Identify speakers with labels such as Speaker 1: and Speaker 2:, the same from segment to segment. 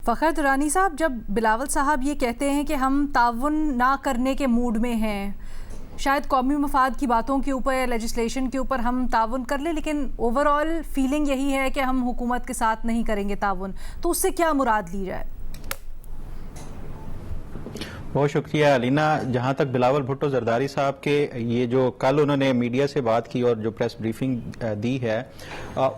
Speaker 1: फ़खर दुरानी साहब, जब बिलावल साहब ये कहते हैं कि हम ताउन ना करने के मूड में हैं, शायद कौमी मफाद की बातों के ऊपर, लेजिस्लेशन के ऊपर हम ताउन कर लें, लेकिन ओवरऑल फीलिंग यही है कि हम हुकूमत के साथ नहीं करेंगे ताउन, तो उससे क्या मुराद ली जाए?
Speaker 2: बहुत शुक्रिया अलीना। जहां तक बिलावल भुट्टो जरदारी साहब के ये जो कल उन्होंने मीडिया से बात की और जो प्रेस ब्रीफिंग दी है,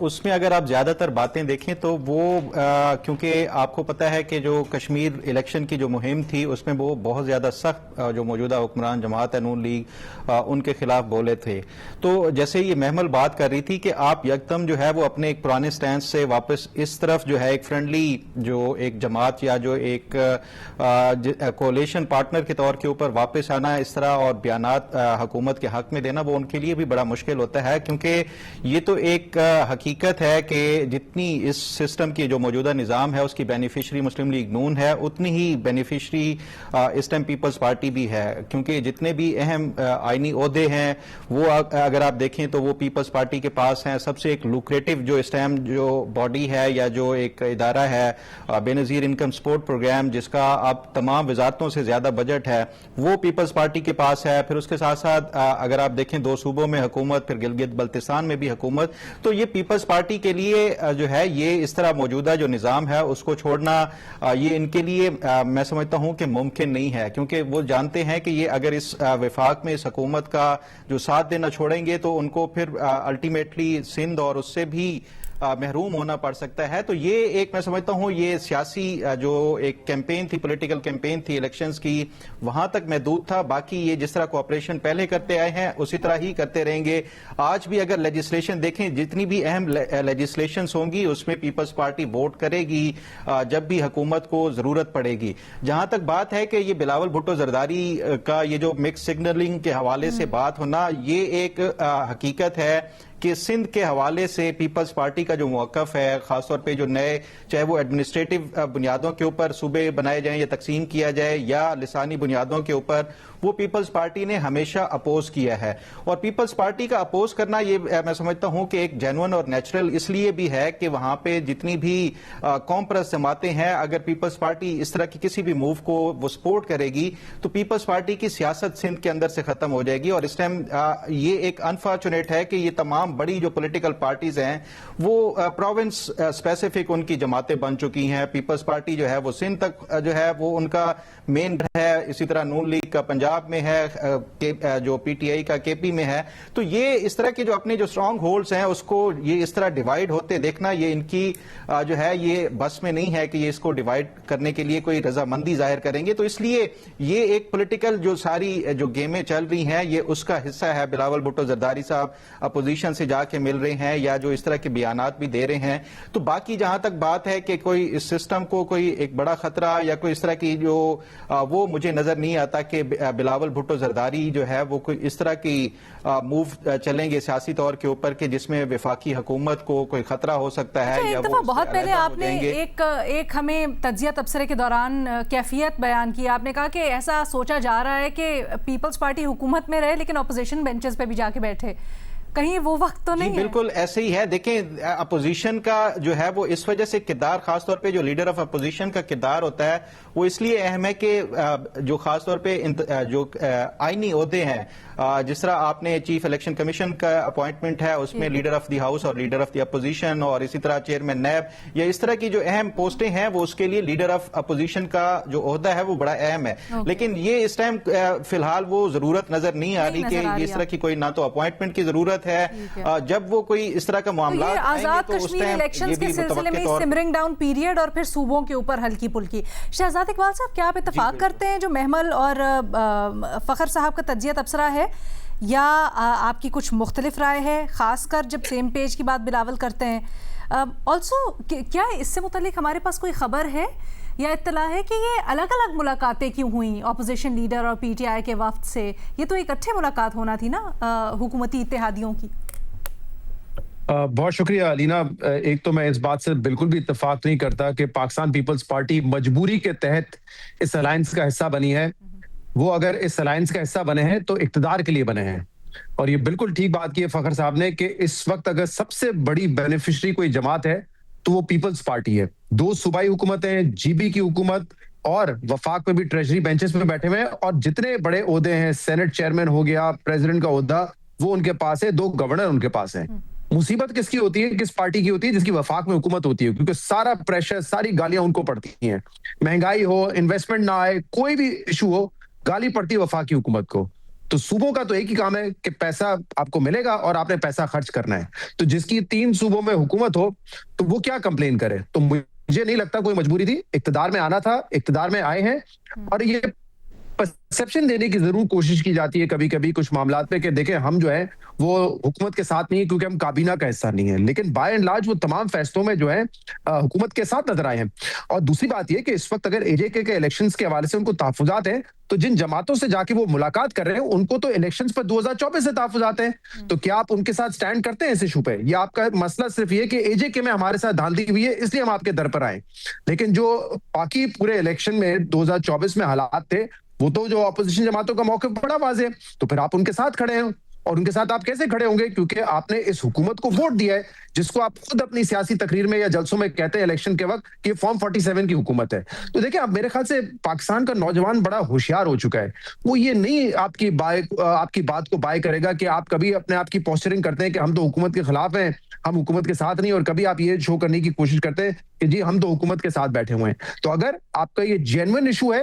Speaker 2: उसमें अगर आप ज्यादातर बातें देखें तो वो क्योंकि आपको पता है कि जो कश्मीर इलेक्शन की जो मुहिम थी उसमें वो बहुत ज्यादा सख्त जो मौजूदा हुक्मरान जमात है नून लीग उनके खिलाफ बोले थे। तो जैसे ये महमल बात कर रही थी कि आप यकदम जो है वो अपने एक पुराने स्टैंड से वापस इस तरफ जो है एक फ्रेंडली जो एक जमात या जो एक कोalition पार्टनर के तौर के ऊपर वापस आना, इस तरह और बयानात हुकूमत के हक में देना, वो उनके लिए भी बड़ा मुश्किल होता है, क्योंकि ये तो एक हकीकत है कि जितनी इस सिस्टम की जो मौजूदा निज़ाम है उसकी बेनिफिशरी मुस्लिम लीग नून है, उतनी ही बेनिफिशरी इस टाइम पीपल्स पार्टी भी है, क्योंकि जितने भी अहम आईनी ओहदे हैं वो अगर आप देखें तो वो पीपल्स पार्टी के पास हैं। सबसे एक लुक्रेटिव जो इस टाइम जो बॉडी है या जो एक इदारा है बेनजीर इनकम सपोर्ट प्रोग्राम, जिसका अब तमाम वजारतों से ज्यादा बजट है, वो पीपल्स पार्टी के पास है। फिर उसके साथ साथ अगर आप देखें 2 सूबों में हुकूमत, फिर गिलगित बल्तिस्तान में भी हुकूमत, तो ये पीपल्स पार्टी के लिए जो है ये इस तरह मौजूदा जो निजाम है उसको छोड़ना ये इनके लिए मैं समझता हूं कि मुमकिन नहीं है, क्योंकि वो जानते हैं कि ये अगर इस विफाक में इस हुकूमत का जो साथ देना छोड़ेंगे तो उनको फिर अल्टीमेटली सिंध और उससे भी महरूम होना पड़ सकता है। तो ये एक मैं समझता हूं ये सियासी जो एक कैंपेन थी, पॉलिटिकल कैंपेन थी इलेक्शंस की, वहां तक महदूद था। बाकी ये जिस तरह कोऑपरेशन पहले करते आए हैं उसी तरह ही करते रहेंगे। आज भी अगर लेजिस्लेशन देखें, जितनी भी अहम लेजिस्लेशन होंगी उसमें पीपल्स पार्टी वोट करेगी जब भी हुकूमत को जरूरत पड़ेगी। जहां तक बात है कि ये बिलावल भुट्टो जरदारी का ये जो मिक्स सिग्नलिंग के हवाले से बात होना, ये एक हकीकत है कि सिंध के हवाले से पीपल्स पार्टी का जो मौकफ है, खासतौर पे जो नए, चाहे वो एडमिनिस्ट्रेटिव बुनियादों के ऊपर सूबे बनाए जाएं या तकसीम किया जाए या लिसानी बुनियादों के ऊपर, वो पीपल्स पार्टी ने हमेशा अपोज किया है। और पीपल्स पार्टी का अपोज करना ये मैं समझता हूं कि एक जेन्युइन और नेचुरल इसलिए भी है कि वहां पे जितनी भी कौम परस्त जमातें हैं, अगर पीपल्स पार्टी इस तरह की किसी भी मूव को वो सपोर्ट करेगी तो पीपल्स पार्टी की सियासत सिंध के अंदर से खत्म हो जाएगी। और इस टाइम ये एक अनफॉर्चुनेट है कि ये तमाम बड़ी जो पॉलिटिकल पार्टीज हैं वो प्रोविंस स्पेसिफिक उनकी जमातें बन चुकी हैं। पीपल्स पार्टी जो है वो सिंध तक जो है वो उनका मेन है, इसी तरह नून लीग का पंजाब में है, जो पीटीआई का केपी में है। तो ये इस तरह के जो अपने जो स्ट्रांग होल्ड्स हैं उसको ये इस तरह डिवाइड होते देखना, ये इनकी जो है ये बस में नहीं है कि ये इसको डिवाइड करने के लिए कोई रजामंदी जाहिर करेंगे। तो इसलिए ये एक पॉलिटिकल जो सारी जो गेमें चल रही हैं ये उसका हिस्सा है। बिलावल भुट्टो जरदारी साहब अपोजिशन से जाके मिल रहे हैं या जो इस तरह के बयानात भी दे रहे हैं। तो बाकी जहां तक बात है कि कोई इस सिस्टम को कोई एक बड़ा खतरा या कोई इस तरह की जो वो मुझे नजर नहीं आता कि बिलावल भुट्टो जरदारी जो है वो कोई इस तरह की मूव चलेंगे सियासी तौर के ऊपर कि जिसमें विफाकी हुकूमत को कोई खतरा हो सकता है। या वो
Speaker 1: बहुत पहले आपने एक हमें तज्जिया तबसरे के दौरान कैफियत बयान की, आपने कहा कि ऐसा सोचा जा रहा है कि पीपल्स पार्टी हुकूमत में रहे लेकिन अपोजिशन बेंचेस पे भी जाके बैठे, कहीं वो वक्त तो नहीं है?
Speaker 2: बिल्कुल ऐसे ही है। देखें अपोजिशन का जो है वो इस वजह से किरदार, खासतौर पे जो लीडर ऑफ अपोजिशन का किरदार होता है वो इसलिए अहम है कि जो खासतौर पे जो आईनी ओहदे हैं, जिस तरह आपने चीफ इलेक्शन कमीशन का अपॉइंटमेंट है उसमें लीडर ऑफ द हाउस और लीडर ऑफ द अपोजिशन और इसी तरह चेयरमैन नैब या इस तरह की जो अहम पोस्टें हैं वो उसके लिए लीडर ऑफ अपोजिशन का जो ओहदा है वो बड़ा अहम है। लेकिन ये इस टाइम फिलहाल वो जरूरत नजर नहीं आ रही कि इस तरह की कोई ना तो अपॉइंटमेंट की जरूरत है। जब वो कोई इस तरह का मामला
Speaker 1: आजाद कश्मीर इलेक्शंस के सिलसिले में सिमरिंग डाउन पीरियड और फिर सूबों के ऊपर हल्की पुल्की, शहजाद इकबाल साहब क्या आप इत्तेफाक करते हैं जो महमल और फखर साहब का तज्जिया तबसरा है, या आपकी कुछ मुख्तलिफ राय है, खासकर जब सेम पेज की बात बिलावल करते हैं? ऑल्सो क्या इससे मुतालिक हमारे पास कोई खबर है या इत्तला है कि ये अलग अलग मुलाकातें क्यों हुई ऑपोजिशन लीडर और पीटीआई के वफ्द से? ये तो इकट्ठे मुलाकात होना थी ना हुकूमती इत्तेहादियों की।
Speaker 3: बहुत शुक्रिया अलीना। एक तो मैं इस बात से बिल्कुल भी इत्तेफाक नहीं करता कि पाकिस्तान पीपल्स पार्टी मजबूरी के तहत इस अलायंस का हिस्सा बनी है। वो अगर इस अलायंस का हिस्सा बने हैं तो इक्तदार के लिए बने हैं। और ये बिल्कुल ठीक बात की है फखर साहब ने कि इस वक्त अगर सबसे बड़ी बेनिफिशरी कोई जमात है तो वो पीपल्स पार्टी है। 2 सूबाई हुकूमतें, जीबी की हुकूमत और वफाक में भी ट्रेजरी बेंचेस में बैठे हुए हैं, और जितने बड़े ओहदे हैं, सेनेट चेयरमैन हो गया, प्रेसिडेंट का ओहदा, वो उनके पास है, 2 गवर्नर उनके पास है। मुसीबत किसकी होती है, किस पार्टी की होती है? जिसकी वफाक में हुकूमत होती है, क्योंकि सारा प्रेशर, सारी गालियां उनको पड़ती हैं। महंगाई हो, इन्वेस्टमेंट ना आए, कोई भी इशू हो, गाली पड़ती है वफाक की हुकूमत को। तो सूबों का तो एक ही काम है कि पैसा आपको मिलेगा और आपने पैसा खर्च करना है। तो जिसकी 3 सूबों में हुकूमत हो, तो वो क्या कंप्लेन करे? तो मुझे नहीं लगता कोई मजबूरी थी, इक्तदार में आना था, इक्तदार में आए हैं। और ये परसेप्शन देने की जरूर कोशिश की जाती है कभी कभी कुछ मामलात पे कि देखें हम जो है वो हुकूमत के साथ नहीं है क्योंकि हम काबीना का हिस्सा नहीं है, लेकिन बाय एंड लार्ज वो तमाम फैसलों में जो है हुकूमत के साथ नजर आए हैं। और दूसरी बात यह कि इस वक्त अगर एजेके के इलेक्शंस के हवाले से उनको तहफुजात हैं, तो जिन जमातों से जाके वो मुलाकात कर रहे हैं उनको तो इलेक्शंस पर 2024 से तहफुजात हैं। तो क्या आप उनके साथ स्टैंड करते हैं इस इशू पे? या आपका मसला सिर्फ ये कि एजेके में हमारे साथ धांधली हुई है इसलिए हम आपके दर पर आए? लेकिन जो बाकी पूरे इलेक्शन में 2024 में हालात थे, वो तो जो अपोजिशन जमातों का मौके बड़ा वाज़ेह है, तो फिर आप उनके साथ खड़े हैं। और उनके साथ आप कैसे खड़े होंगे? क्योंकि आपने इस हुकूमत को वोट दिया है, जिसको आप खुद अपनी सियासी तकरीर में या जलसों में कहते हैं इलेक्शन के वक्त कि फॉर्म 47 की हुकूमत है। तो देखिए, अब मेरे ख्याल से पाकिस्तान का नौजवान बड़ा होशियार हो चुका है। वो ये नहीं आपकी बात को बाय करेगा कि आप कभी अपने आप की पोस्चरिंग करते हैं कि हम तो हुकूमत के खिलाफ हैं, हम हुकूमत के साथ नहीं, और कभी आप ये शो करने की कोशिश करते हैं कि जी हम तो हुकूमत के साथ बैठे हुए हैं। तो अगर आपका ये जेन्युइन इशू है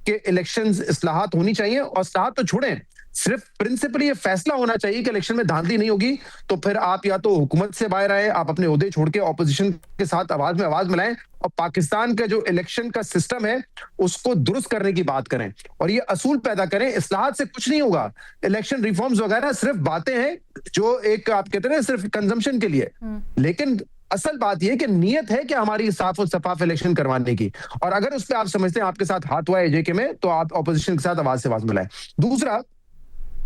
Speaker 3: कि इलेक्शंस इस्लाहात होनी चाहिए, और इस्लाहात तो छोड़ें, सिर्फ प्रिंसिपली ये फैसला होना चाहिए कि इलेक्शन में धांधली नहीं होगी, तो फिर आप या तो हुकूमत से बाहर आए, आप अपने ओहदे छोड़ के ऑपोजिशन के साथ आवाज में आवाज मिलाएं और पाकिस्तान का जो इलेक्शन का सिस्टम है उसको दुरुस्त करने की बात करें और ये असूल पैदा करें। इस्लाहात से कुछ नहीं होगा, इलेक्शन रिफॉर्म्स वगैरह सिर्फ बातें हैं जो एक आप कहते हैं सिर्फ कंजम्पशन के लिए, लेकिन असल बात यह कि नीयत है कि हमारी साफ और शफाफ इलेक्शन करवाने की। और अगर उस पर आप समझते हैं आपके साथ हाथ हुआ है एजेके में, तो आप ऑपोजिशन के साथ आवाज से आवाज मिलाएं। दूसरा,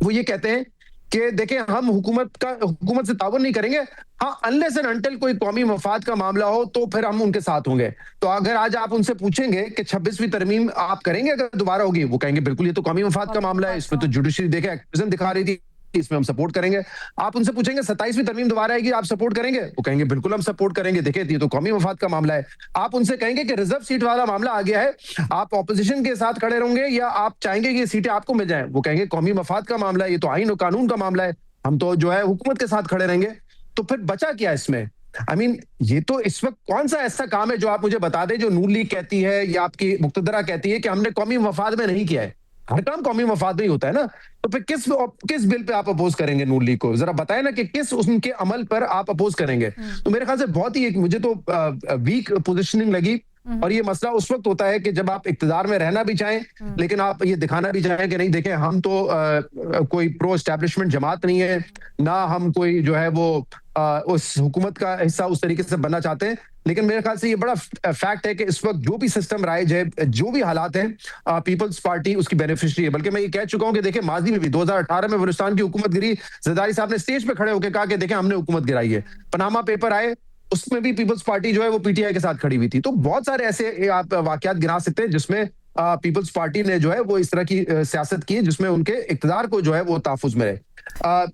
Speaker 3: वो ये कहते हैं कि देखें हम हुकूमत से ताउन नहीं करेंगे, हाँ अनलेस एंड अनटिल कोई कौमी मफाद का मामला हो तो फिर हम उनके साथ होंगे। तो अगर आज आप उनसे पूछेंगे कि 26वीं तरमीम आप करेंगे अगर दोबारा होगी, वो कहेंगे बिल्कुल ये तो कौमी मफाद का मामला है, इसमें तो जुडिशरी देखे एक्टिविज्म दिखा रही थी, इसमें हम सपोर्ट करेंगे। आप उनसे पूछेंगे 27वीं तरमीम दोबारा आएगी आप सपोर्ट करेंगे, वो कहेंगे बिल्कुल हम सपोर्ट करेंगे, देखिए ये तो कौमी मफाद का मामला है। आप उनसे कहेंगे कि रिजर्व सीट वाला मामला आ गया है, आप ऑपोजिशन के साथ खड़े रहेंगे या आप चाहेंगे कि ये सीटें आपको मिल जाएं, वो कहेंगे कौमी मफाद का मामला है, ये तो आईन और कानून का मामला है, हम तो जो है हुकूमत के साथ खड़े रहेंगे। तो फिर बचा क्या इसमें? I mean, ये तो इस वक्त कौन सा ऐसा काम है जो आप मुझे बता दें जो नून लीग कहती है या आपकी मुक्तदरा कहती है कि हमने कौमी मफाद में नहीं किया है? हर काम कौमी मफाद में ही होता है ना। तो फिर किस बिल पे आप अपोज करेंगे नून लीग को? जरा बताएं ना कि किस उनके अमल पर आप अपोज करेंगे। तो मेरे ख्याल से बहुत ही मुझे तो वीक पोजिशनिंग लगी। और ये मसला उस वक्त होता है कि जब आप इक्तदार में रहना भी चाहें लेकिन आप ये दिखाना भी चाहें कि नहीं देखें हम तो कोई प्रो एस्टैब्लिशमेंट जमात नहीं है, ना हम कोई जो है वो उस हुकूमत का हिस्सा उस तरीके से बनना चाहते हैं। लेकिन मेरे ख्याल से ये बड़ा फैक्ट है कि इस वक्त जो भी सिस्टम राइज है, जो भी हालात हैं, पीपल्स पार्टी उसकी बेनिफिशियरी है। बल्कि मैं ये कह चुका हूं कि देखिए माजी में भी 2018 में बलूचिस्तान की हुकूमत गिरी, जरदारी साहब ने स्टेज पे खड़े होकर कहा कि देखें हमने हुकूमत गिराई है। पनामा पेपर आए, उसमें भी पीपल्स पार्टी जो है वो पीटीआई के साथ खड़ी हुई थी। तो बहुत सारे ऐसे आप वाकयात गिना सकते हैं जिसमें पीपल्स पार्टी ने जो है वो इस तरह की सियासत की जिसमें उनके इक्तदार को जो है वो तहफुज में रहे।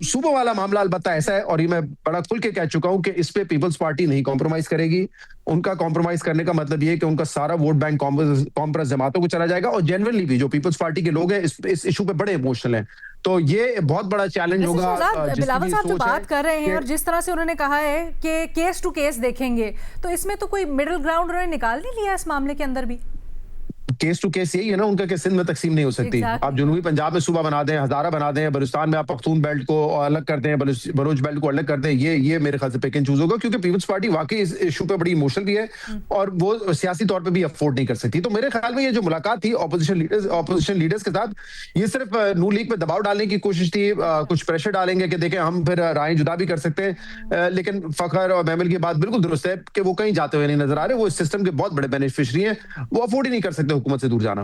Speaker 3: सूबों वाला मामला अलबत्ता ऐसा है और ये मैं बड़ा खुल के कह चुका हूं कि इस पे पीपल्स पार्टी नहीं कॉम्प्रोमाइज करेगी। उनका कॉम्प्रोमाइज करने का मतलब ये है कि उनका सारा वोट बैंक कॉम्प्रेस जमातों को चला जाएगा। और जेन्युइनली भी जो पीपल्स पार्टी के लोग हैं इस इशू पे बड़े इमोशनल हैं। तो ये बहुत बड़ा चैलेंज होगा।
Speaker 1: बिलावल साहब जो बात कर रहे हैं और जिस तरह से उन्होंने कहा है कि केस टू केस देखेंगे, तो इसमें तो कोई मिडिल ग्राउंड उन्होंने निकाल नहीं लिया इस मामले के अंदर भी?
Speaker 3: केस टू केस यही है ना उनका कि सिंध में तकसीम नहीं हो सकती। आप जनूबी पंजाब में सूबा बना दें, हजारा बना दें, बलूचिस्तान में आप पख्तून बेल्ट को अलग कर दें, बलोच बेल्ट को अलग कर दें, ये मेरे ख्याल से पिक एंड चूज होगा क्योंकि पीपल्स पार्टी वाकई इस इशू पे बड़ी इमोशनल भी है और वो सियासी तौर पे भी अफोर्ड नहीं कर सकती। तो मेरे ख्याल में ये जो मुलाकात थी ऑपोजिशन लीडर्स के साथ, ये सिर्फ नून लीग पे दबाव डालने की कोशिश थी। कुछ प्रेशर डालेंगे कि देखें हम फिर राय जुदा भी कर सकते हैं। लेकिन फखर और महमिल की बात बिल्कुल दुरुस्त है कि वो कहीं जाते हुए नहीं नजर आ रहे, वो इस सिस्टम के बहुत बड़े बेनिफिशियरी हैं, वो अफोर्ड ही नहीं कर सकते हुकूमत से दूर जाना।